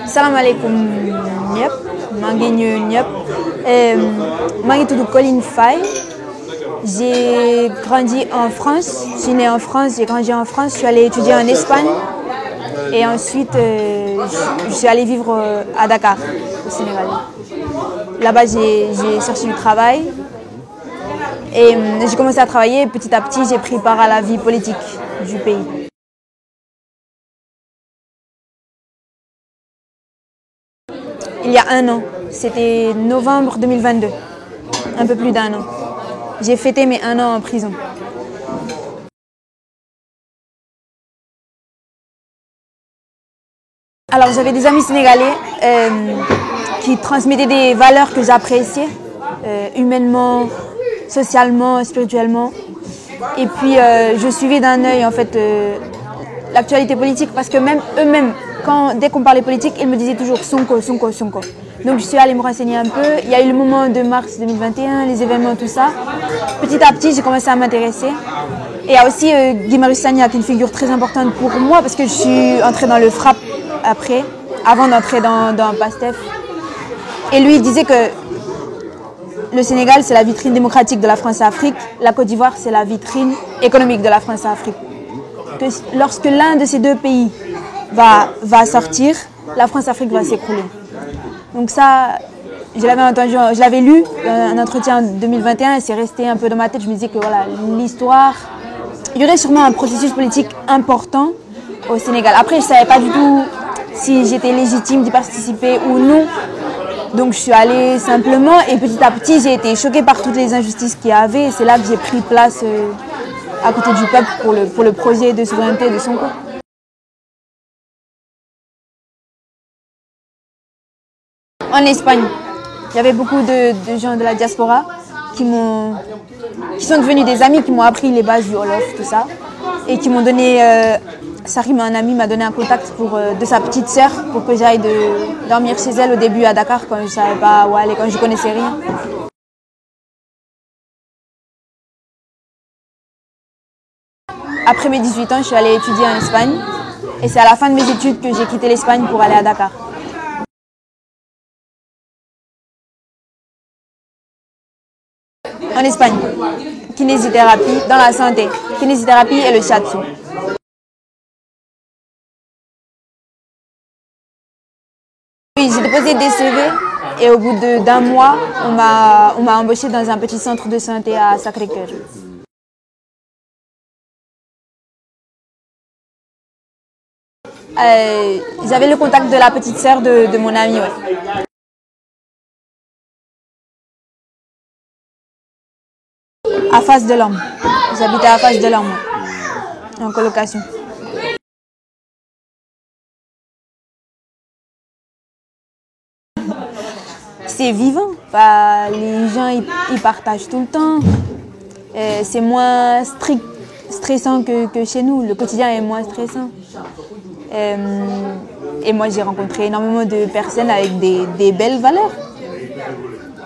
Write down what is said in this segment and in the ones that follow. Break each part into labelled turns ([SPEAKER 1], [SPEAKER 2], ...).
[SPEAKER 1] Salam alaikum ñëpp maa ngi nuyu ñëpp maa ngi tudd Colline Faye. J'ai grandi en France, je suis née en France, j'ai grandi en France, je suis allée étudier en Espagne et ensuite je suis allée vivre à Dakar, au Sénégal. Là-bas j'ai cherché du travail et j'ai commencé à travailler. Petit à petit j'ai pris part à la vie politique du pays. Il y a un an, c'était novembre 2022, un peu plus d'un an. J'ai fêté mes 1 an en prison. Alors j'avais des amis sénégalais qui transmettaient des valeurs que j'appréciais, humainement, socialement, spirituellement. Et puis je suivais d'un œil en fait l'actualité politique parce que même eux-mêmes, dès qu'on parlait politique, ils me disaient toujours Sonko, Sonko, Sonko. Donc je suis allée me renseigner un peu. Il y a eu le moment de mars 2021, les événements, tout ça. Petit à petit, j'ai commencé à m'intéresser. Et il y a aussi Guy Marius Sagna, qui est une figure très importante pour moi parce que je suis entrée dans le FRAPP après, avant d'entrer dans PASTEF. Et lui, il disait que le Sénégal, c'est la vitrine démocratique de la France-Afrique. La Côte d'Ivoire, c'est la vitrine économique de la France-Afrique. Que lorsque l'un de ces deux pays va sortir, la France-Afrique va s'écrouler. Donc ça, je l'avais entendu, je l'avais lu dans un entretien en 2021 et c'est resté un peu dans ma tête. Je me disais que voilà, l'histoire, il y aurait sûrement un processus politique important au Sénégal. Après, je ne savais pas du tout si j'étais légitime d'y participer ou non. Donc je suis allée simplement et petit à petit, j'ai été choquée par toutes les injustices qu'il y avait. Et c'est là que j'ai pris place à côté du peuple pour le projet de souveraineté de Sonko. En Espagne, il y avait beaucoup de gens de la diaspora qui sont devenus des amis, qui m'ont appris les bases du Wolof, tout ça, et qui m'ont donné, Sarim, un ami, m'a donné un contact de sa petite sœur pour que j'aille dormir chez elle au début à Dakar quand je ne savais pas où aller, quand je ne connaissais rien. Après mes 18 ans, je suis allée étudier en Espagne et c'est à la fin de mes études que j'ai quitté l'Espagne pour aller à Dakar. En Espagne, kinésithérapie, dans la santé, kinésithérapie et le shiatsu. Oui, j'ai déposé des CV et au bout d'un mois, on m'a embauché dans un petit centre de santé à Sacré-Cœur. J'avais le contact de la petite sœur de mon ami. Ouais. À Face de l'Homme. J'habitais à Face de l'Homme, en colocation. C'est vivant. Enfin, les gens ils partagent tout le temps. C'est moins stressant que chez nous. Le quotidien est moins stressant. Et moi, j'ai rencontré énormément de personnes avec des belles valeurs.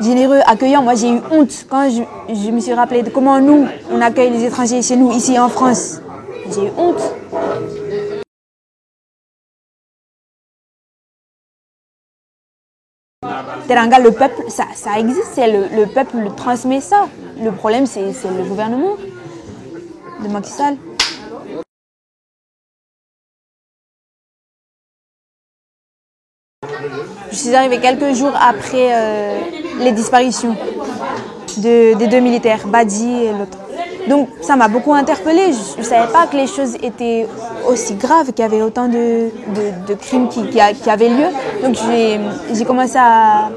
[SPEAKER 1] Généreux, accueillant. Moi, j'ai eu honte quand je me suis rappelé de comment nous, on accueille les étrangers chez nous, ici en France. J'ai eu honte. Teranga, le peuple, ça existe, le peuple transmet ça. Le problème, c'est le gouvernement de Macky Sall. Je suis arrivée quelques jours après les disparitions des deux militaires, Badji et l'autre. Donc ça m'a beaucoup interpellée. Je ne savais pas que les choses étaient aussi graves, qu'il y avait autant de crimes qui avaient lieu. Donc j'ai commencé à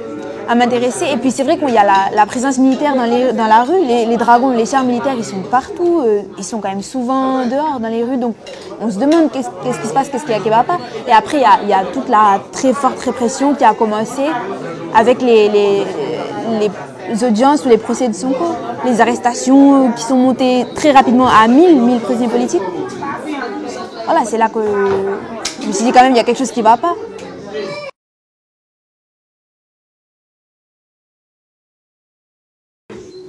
[SPEAKER 1] m'intéresser. Et puis c'est vrai qu'il y a la présence militaire dans la rue. Les dragons, les chars militaires, ils sont partout. Ils sont quand même souvent dehors dans les rues. Donc on se demande qu'est-ce qui se passe, qu'est-ce qui ne va pas. Et après, il y a toute la très forte répression qui a commencé avec les audiences ou les procès de Sonko. Les arrestations qui sont montées très rapidement à 1000 prisonniers politiques. Voilà, c'est là que je me suis dit quand même, il y a quelque chose qui ne va pas.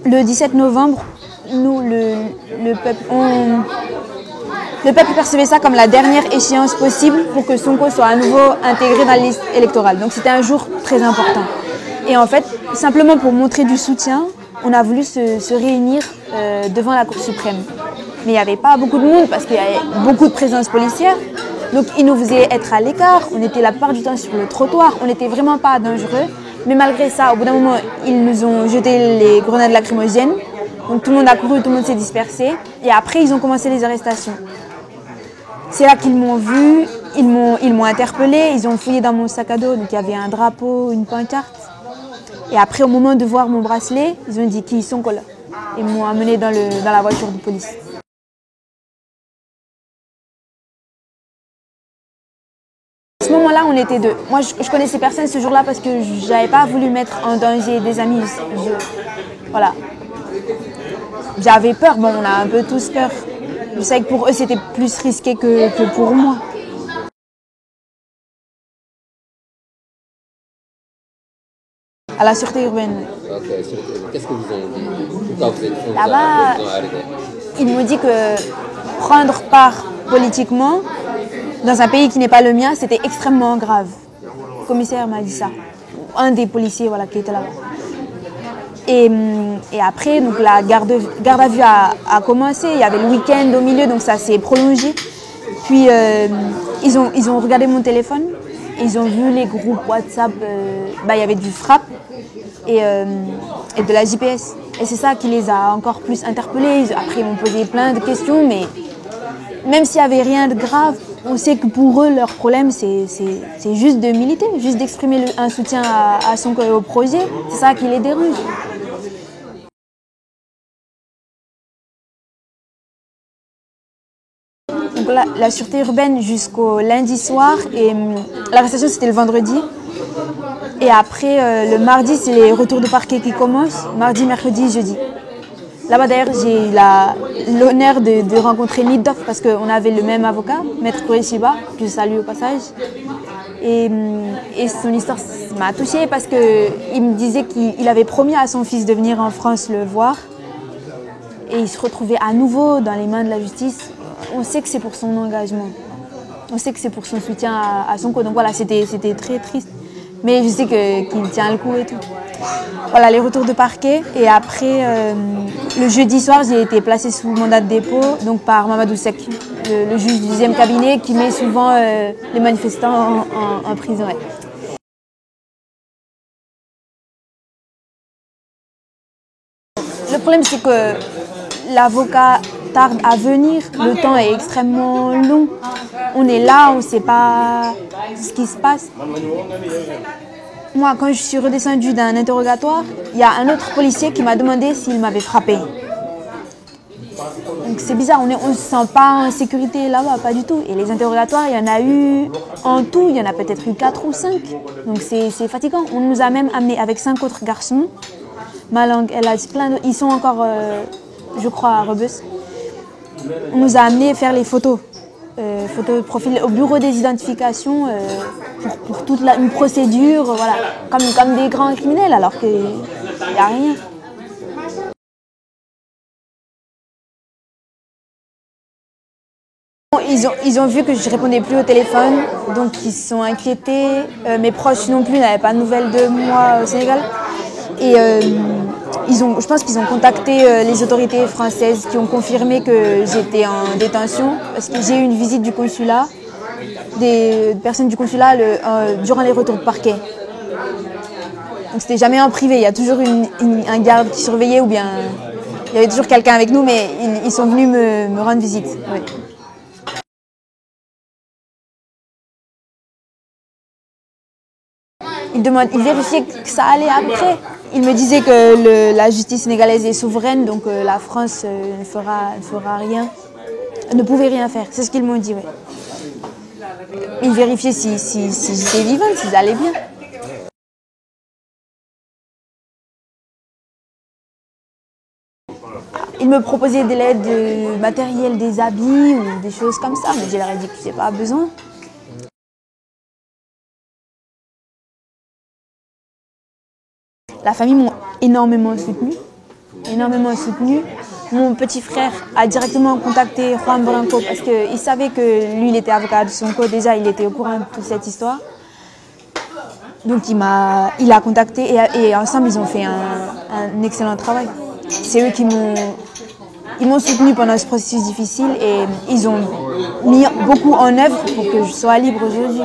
[SPEAKER 1] Le 17 novembre, nous, le peuple, Le peuple percevait ça comme la dernière échéance possible pour que Sonko soit à nouveau intégré dans la liste électorale. Donc c'était un jour très important. Et en fait, simplement pour montrer du soutien, on a voulu se réunir devant la Cour suprême. Mais il n'y avait pas beaucoup de monde parce qu'il y avait beaucoup de présence policière. Donc ils nous faisaient être à l'écart, on était la plupart du temps sur le trottoir, on n'était vraiment pas dangereux. Mais malgré ça, au bout d'un moment, ils nous ont jeté les grenades lacrymogènes. Donc tout le monde a couru, tout le monde s'est dispersé. Et après, ils ont commencé les arrestations. C'est là qu'ils m'ont vu, ils m'ont interpellé, ils ont fouillé dans mon sac à dos. Donc il y avait un drapeau, une pancarte. Et après, au moment de voir mon bracelet, ils ont dit qui sont là. Ils m'ont amené dans la voiture de police. À ce moment-là, on était deux. Moi, je connaissais personne ce jour-là parce que j'avais pas voulu mettre en danger des amis. Voilà. J'avais peur. Bon, on a un peu tous peur. Je savais que pour eux, c'était plus risqué que pour moi. À la sûreté urbaine.
[SPEAKER 2] Ok, qu'est-ce que vous ont dit? Pourquoi vous êtes
[SPEAKER 1] Là-bas, ils m'ont dit que prendre part politiquement dans un pays qui n'est pas le mien, c'était extrêmement grave. Le commissaire m'a dit ça. Un des policiers voilà, qui était là-bas. Et après, donc, la garde à vue a commencé. Il y avait le week-end au milieu, donc ça s'est prolongé. Puis ils ont regardé mon téléphone. Ils ont vu les groupes WhatsApp. Il y avait du frappe et de la JPS. Et c'est ça qui les a encore plus interpellés. Après, ils m'ont posé plein de questions, mais même s'il n'y avait rien de grave, on sait que pour eux, leur problème, c'est juste de militer, juste d'exprimer un soutien à Sonko et au projet. C'est ça qui les dérange. Donc là, la sûreté urbaine jusqu'au lundi soir et l'arrestation c'était le vendredi. Et après, le mardi, c'est les retours de parquet qui commencent. Mardi, mercredi, jeudi. Là-bas d'ailleurs, j'ai eu l'honneur de rencontrer Nidov parce qu'on avait le même avocat, Maître Koreshiba, que je salue au passage. Et son histoire m'a touchée parce qu'il me disait qu'il avait promis à son fils de venir en France le voir. Et il se retrouvait à nouveau dans les mains de la justice. On sait que c'est pour son engagement. On sait que c'est pour son soutien à Sonko. Donc voilà, c'était très triste. Mais je sais qu'il tient le coup et tout. Voilà, les retours de parquet. Et après, le jeudi soir, j'ai été placée sous mandat de dépôt donc par Mamadou Seck, le juge du 2e cabinet qui met souvent les manifestants en prison. Ouais. Le problème, c'est que l'avocat tarde à venir. Le temps est extrêmement long. On est là, on ne sait pas ce qui se passe. Moi, quand je suis redescendue d'un interrogatoire, il y a un autre policier qui m'a demandé s'il m'avait frappé. Donc c'est bizarre, on ne se sent pas en sécurité là-bas, pas du tout. Et les interrogatoires, il y en a eu, en tout, il y en a peut-être eu 4 ou 5. Donc c'est fatigant. On nous a même amenés avec 5 autres garçons. Ma langue, elle a plein de... Ils sont encore, je crois, à Rebus. On nous a amenés faire les photos. Photos de profil au bureau des identifications pour toute une procédure, voilà, comme des grands criminels, alors qu'il n'y a rien. Ils ont vu que je répondais plus au téléphone, donc ils se sont inquiétés. Mes proches non plus n'avaient pas de nouvelles de moi au Sénégal. Et je pense qu'ils ont contacté les autorités françaises qui ont confirmé que j'étais en détention parce que j'ai eu une visite du consulat, des personnes du consulat durant les retours de parquet. Donc c'était jamais en privé, il y a toujours un garde qui surveillait ou bien il y avait toujours quelqu'un avec nous, mais ils sont venus me rendre visite. Ouais. Ils vérifiaient que ça allait après. Ils me disaient que la justice sénégalaise est souveraine, donc la France ne fera rien, ne pouvait rien faire. C'est ce qu'ils m'ont dit. Ouais. Ils vérifiaient si j'étais vivante, si j'allais bien. Ils me proposaient de l'aide matérielle, des habits ou des choses comme ça, mais je leur ai dit que je n'ai pas besoin. La famille m'a énormément soutenue. mon petit frère a directement contacté Juan Branco parce qu'il savait que lui, il était avocat de Sonko. Déjà, il était au courant de toute cette histoire. Donc, il a contacté et ensemble, ils ont fait un excellent travail. C'est eux qui m'ont soutenu pendant ce processus difficile et ils ont mis beaucoup en œuvre pour que je sois libre aujourd'hui.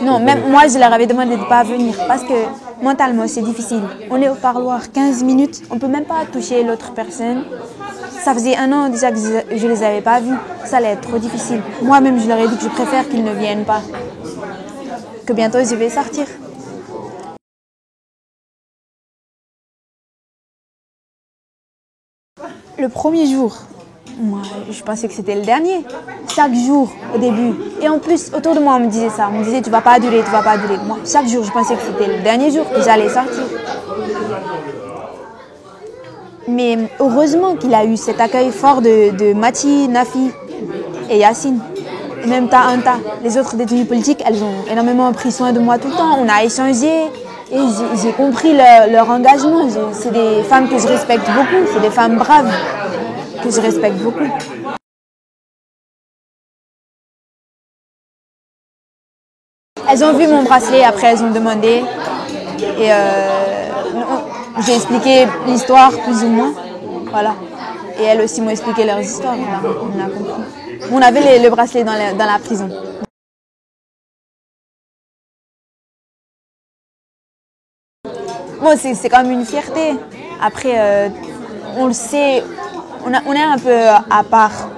[SPEAKER 1] Non, même moi, je leur avais demandé de ne pas venir parce que mentalement, c'est difficile. On est au parloir 15 minutes, on ne peut même pas toucher l'autre personne. Ça faisait 1 an déjà que je ne les avais pas vus. Ça allait être trop difficile. Moi-même, je leur ai dit que je préfère qu'ils ne viennent pas. Que bientôt, je vais sortir. Le premier jour, moi, je pensais que c'était le dernier. Chaque jour, au début. Et en plus, autour de moi, on me disait ça. On me disait, tu vas pas durer, tu vas pas durer. Moi, chaque jour, je pensais que c'était le dernier jour, que j'allais sortir. Mais heureusement qu'il a eu cet accueil fort de Mati, Nafi et Yacine. Et même Anta. Les autres détenus politiques, elles ont énormément pris soin de moi tout le temps. On a échangé et j'ai compris leur engagement. C'est des femmes que je respecte beaucoup. C'est des femmes braves que je respecte beaucoup. Elles ont vu mon bracelet, après elles ont demandé. Et j'ai expliqué l'histoire plus ou moins. Voilà. Et elles aussi m'ont expliqué leurs histoires. On a compris. On avait le bracelet dans la prison. Bon, c'est quand même une fierté. Après, on le sait, on est un peu à part.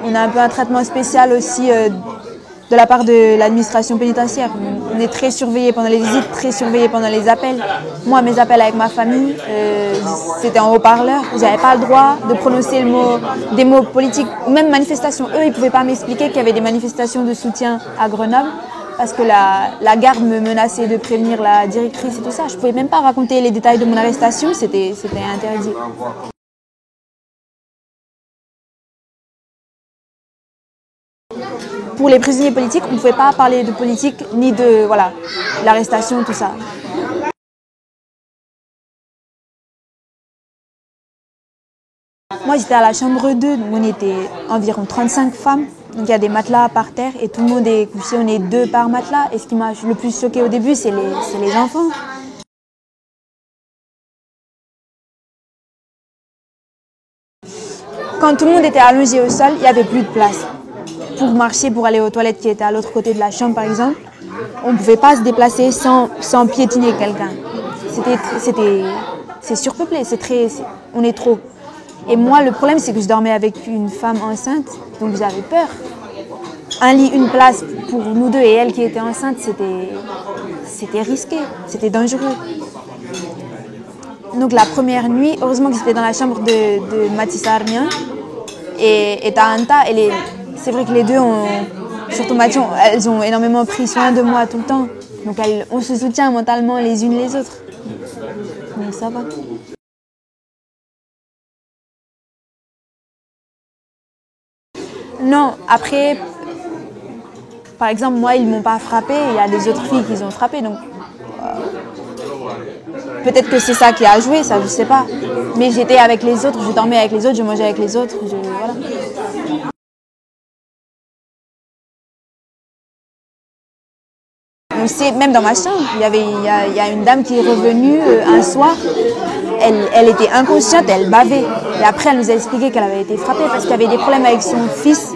[SPEAKER 1] On a un peu un traitement spécial aussi de la part de l'administration pénitentiaire. On est très surveillés pendant les visites, très surveillés pendant les appels. Moi, mes appels avec ma famille, c'était en haut-parleur. Je n'avais pas le droit de prononcer des mots politiques, ou même manifestations. Eux, ils ne pouvaient pas m'expliquer qu'il y avait des manifestations de soutien à Grenoble parce que la garde me menaçait de prévenir la directrice et tout ça. Je ne pouvais même pas raconter les détails de mon arrestation, c'était interdit. Pour les prisonniers politiques, on ne pouvait pas parler de politique ni de l'arrestation, tout ça. Moi, j'étais à la chambre 2, donc on était environ 35 femmes. Donc il y a des matelas par terre et tout le monde est couché, on est 2 par matelas. Et ce qui m'a le plus choqué au début, c'est les enfants. Quand tout le monde était allongé au sol, il n'y avait plus de place. Pour marcher, pour aller aux toilettes qui étaient à l'autre côté de la chambre, par exemple, on ne pouvait pas se déplacer sans piétiner quelqu'un. C'est surpeuplé, on est trop. Et moi, le problème, c'est que je dormais avec une femme enceinte, donc j'avais peur. Un lit, une place pour nous deux et elle qui était enceinte, c'était risqué, c'était dangereux. Donc la première nuit, heureusement que j'étais dans la chambre de Mathis Armien et Anta, c'est vrai que les deux, surtout Mathieu, elles ont énormément pris soin de moi tout le temps. Donc on se soutient mentalement les unes les autres. Donc ça va. Non, après, par exemple, moi, ils ne m'ont pas frappé. Il y a des autres filles qui ont frappé. Donc peut-être que c'est ça qui a joué, ça, je ne sais pas. Mais j'étais avec les autres, je dormais avec les autres, je mangeais avec les autres. Voilà. On sait, même dans ma chambre, il y a une dame qui est revenue un soir, elle était inconsciente, elle bavait. Et après, elle nous a expliqué qu'elle avait été frappée parce qu'il y avait des problèmes avec son fils.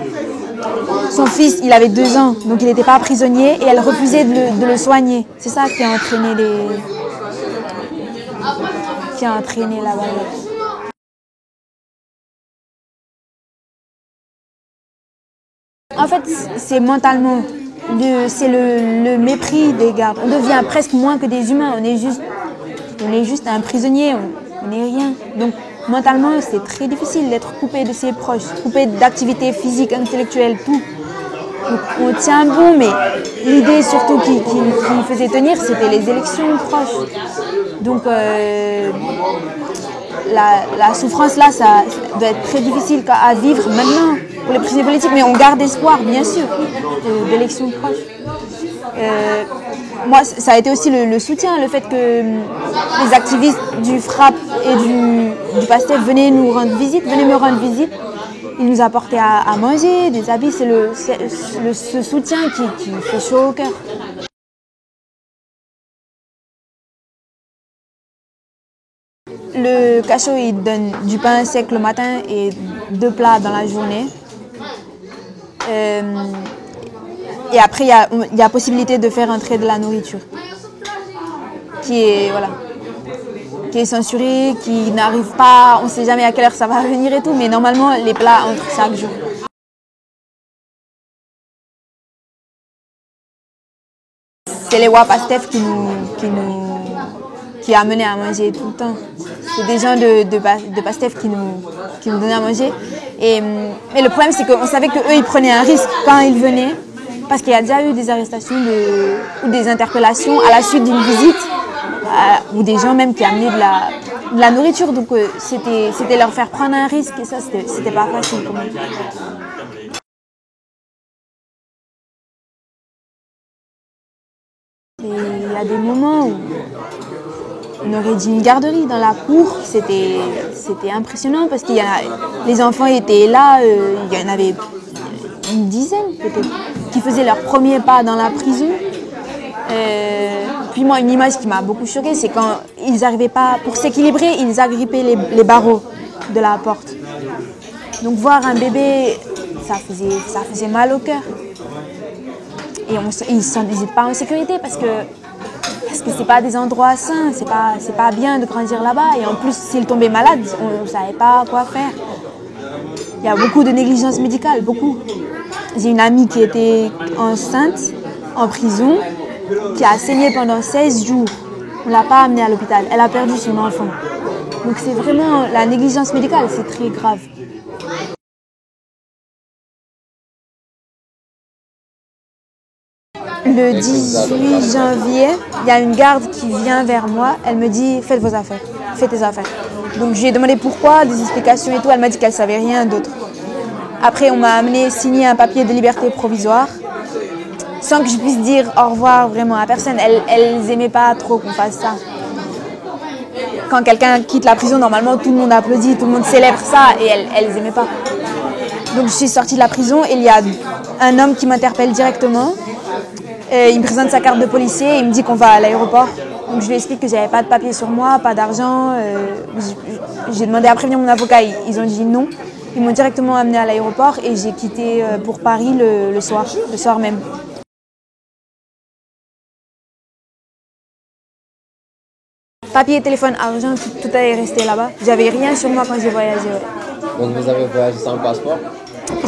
[SPEAKER 1] Son fils, il avait 2 ans, donc il n'était pas prisonnier et elle refusait de le soigner. C'est ça qui a entraîné la balle. En fait, c'est mentalement. C'est le mépris des gardes. On devient presque moins que des humains. On est juste un prisonnier. On n'est rien. Donc, mentalement, c'est très difficile d'être coupé de ses proches, coupé d'activités physiques, intellectuelles, tout. Donc, on tient bon, mais l'idée surtout qui faisait tenir, c'était les élections proches. Donc, la souffrance là, ça doit être très difficile à vivre maintenant pour les prisonniers politiques, mais on garde espoir, bien sûr, d'élections proches. moi, ça a été aussi le soutien, le fait que les activistes du FRAPP et du PASTEF venaient me rendre visite. Ils nous apportaient à manger, des habits. C'est ce soutien qui fait chaud au cœur. Le cachot, il donne du pain sec le matin et 2 plats dans la journée. Et après, il y a possibilité de faire entrer de la nourriture qui est censurée, qui n'arrive pas, on ne sait jamais à quelle heure ça va venir et tout, mais normalement, les plats entrent chaque jour. C'est les WAPASTEF qui amenaient à manger tout le temps. C'est des gens de PASTEF qui nous donnaient à manger. Mais le problème, c'est qu'on savait qu'eux, ils prenaient un risque quand ils venaient, parce qu'il y a déjà eu des arrestations ou des interpellations à la suite d'une visite, ou des gens même qui amenaient de la nourriture. Donc c'était leur faire prendre un risque, et ça, c'était pas facile pour moi. Et il y a des moments où on aurait dit une garderie dans la cour, c'était impressionnant parce qu'il les enfants étaient là, il y en avait une dizaine peut-être, qui faisaient leur premier pas dans la prison. Puis moi, une image qui m'a beaucoup choquée, c'est quand ils n'arrivaient pas, pour s'équilibrer, ils agrippaient les barreaux de la porte. Donc voir un bébé, ça faisait mal au cœur. Et ils ne se sentaient pas en sécurité parce que c'est pas des endroits sains, c'est pas bien de grandir là-bas. Et en plus, s'ils tombaient malades, on ne savait pas quoi faire. Il y a beaucoup de négligence médicale, beaucoup. J'ai une amie qui était enceinte, en prison, qui a saigné pendant 16 jours. On ne l'a pas amenée à l'hôpital, elle a perdu son enfant. Donc c'est vraiment la négligence médicale, c'est très grave. Le 18 janvier, il y a une garde qui vient vers moi. Elle me dit « Faites vos affaires, faites tes affaires ». Donc je lui ai demandé pourquoi, des explications et tout. Elle m'a dit qu'elle ne savait rien d'autre. Après, on m'a amené signer un papier de liberté provisoire sans que je puisse dire au revoir vraiment à personne. Elles n'aimaient pas trop qu'on fasse ça. Quand quelqu'un quitte la prison, normalement, tout le monde applaudit, tout le monde célèbre ça et elles n'aimaient pas. Donc je suis sortie de la prison et il y a un homme qui m'interpelle directement. Il me présente sa carte de policier et il me dit qu'on va à l'aéroport. Donc je lui explique que j'avais pas de papier sur moi, pas d'argent. J'ai demandé à prévenir mon avocat, ils ont dit non. Ils m'ont directement amené à l'aéroport et j'ai quitté pour Paris le soir même. Papier, téléphone, argent, tout est resté là-bas. J'avais rien sur moi quand j'ai voyagé. Ouais.
[SPEAKER 2] Donc vous avez voyagé sans passeport?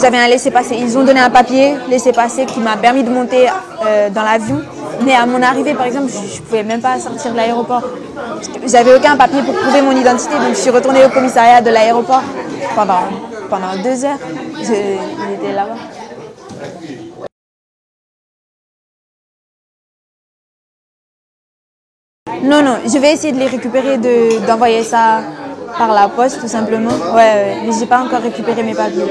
[SPEAKER 1] J'avais un laissez-passer. Ils ont donné un papier, laissez-passer, qui m'a permis de monter dans l'avion. Mais à mon arrivée, par exemple, je ne pouvais même pas sortir de l'aéroport. J'avais aucun papier pour prouver mon identité. Donc je suis retournée au commissariat de l'aéroport pendant 2 heures. J'étais là-bas. Non, je vais essayer de les récupérer, d'envoyer ça par la poste tout simplement. Ouais, mais j'ai pas encore récupéré mes papiers.